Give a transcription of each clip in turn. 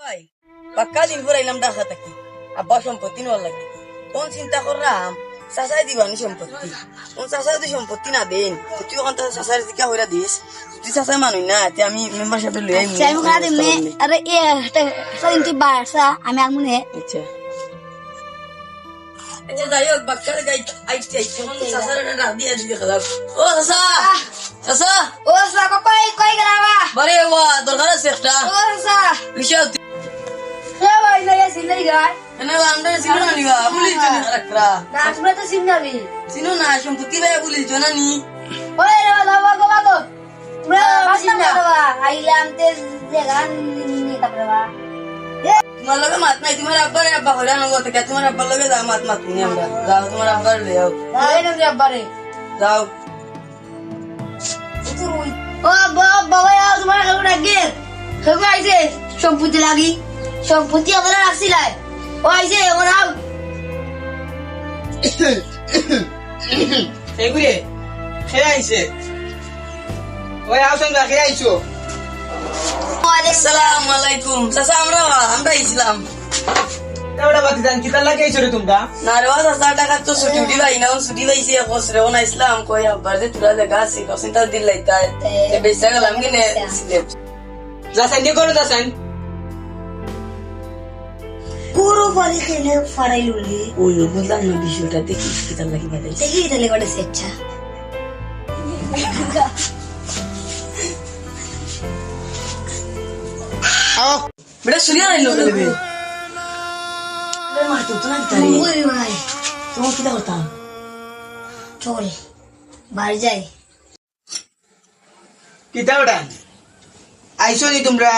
ভাই পাক্কা দিন পর আইলাম ঢাকা থাকি আব্বা সম্পত্তি নেওয়ার লাগে তখন চিন্তা করলাম চাচাই দিবানি সম্পত্তি তখন চাচা যদি সম্পত্তি না দেন তুই ওখান থেকে চাচার জিকা হইরা দিস তুই চাচাই মানুষ না আমি মেম্বারশিপে লই আইম আরে এ সদিন তুই বাসা আমি আর মনে আচ্ছা আচ্ছা যাই হোক বাক্কার গাই আইতে চাচার ডাক দিয়ে দিতে খেলা ও চাচা চাচা ও সা কই গেলাবা বারে ওয়া দরকার আছে একটা ও সা বিশাল হে ভাই না সিলাই গায় এনে আমরা চিনো না নিবা পুলিশ জনে রাখরা না আসলে তো সিমনাবি চিনো না সম্পত্তি ভাই পুলিশ জনা নি ওই রে বাবা পুরা বাসনা বাবা আইলাম তে জায়গা নি তারপরে বা তোমার লগে মাত নাই তোমার আব্বার আব্বা হইরা নগো থেকে তোমার আব্বার লগে যা মাত মাত নি আমরা যাও তোমার আব্বার লই আও আই না রে আব্বারে যাও ও বাবা তোমার কাছে ডাকে সবাই আইছে সম্পত্তি লাগি সম্পত্তি আমরা রাখছিলাই ও আইছে ওরা এগুয়ে খেয়ে আইছে ওই আসুন না খেয়ে আইছো আসসালামু আলাইকুম চাচা আমরা ইসলাম ওটা বাতি জান কিতা লাগে আইছো রে তোমরা না রে চাচা টাকা তো ছুটি উঠি ভাই না ছুটি পাইছি বছরে ওনা ইসলাম কই আব্বার যে তুলা জায়গা আছে কসিনটা দিল লাইতা এ বেসা গেলাম কিনে সিলেট যাছেন দিয়ে করো যাছেন পুরো বাড়ি খেলে ফাড়াইলুলি ওই বুঝলাম না বিষয়টা দেখি কিতা লাগি বাদাই দেখি তাহলে করে সেচ্ছা আও বেটা সুরিয়া রাইলো কইবে মা তো না তারি ওই ভাই তুমি কিতা করতাম চল বাড়ি যাই কিতা ওটা আইছো নি তোমরা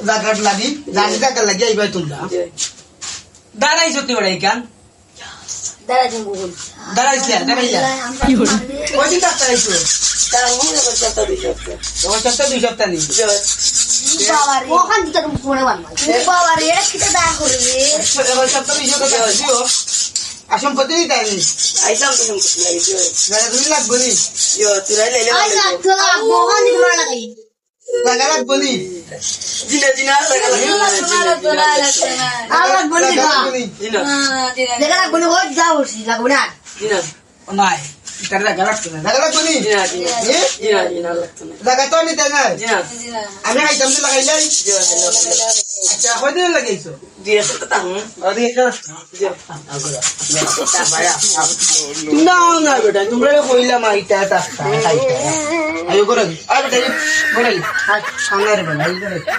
জাগাত লাগি জাগা লাগি আইবা তোমরা দাঁড়াইছো তুই ওটা কেন দাঁড়া জঙ্গু বল দাঁড়াইলা ওই চিন্তা আইছো তার মনে করতে তো বিষয় তোমার সপ্তাহ 2 সপ্তাহ নি বাবা রে ওখান থেকে তুমি ফোনে বানবা বাবা রে কিটা দা করবে ওই সপ্তাহ 2 সপ্তাহ দিও আসম পতি তাই আইসাম তো সম্পত্তি লাগি দিও জায়গা তুমি লাগবো নি তুই রাইলে আই না তো ওখান থেকে মারা লাগি জায়গা লাগবো নি জিনা আবার বলি জায়গা না লাগবো নি জিনা দেখা বলি ও যাও লাগবে না জিনা নাই তার জায়গা লাগতো না জায়গা লাগবো নি জিনা লাগতো না জায়গা তো নি তাই না জিনা আমি আইতাম তো লাগাইলাই আচ্ছা কয়দিন লাগাইছো দিয়ে তো তা হুম আরে এটা না না বেটা তোমরা কইলাম আইতা তা আইও করে আই বেটা বড়াই সামনে রে বেটা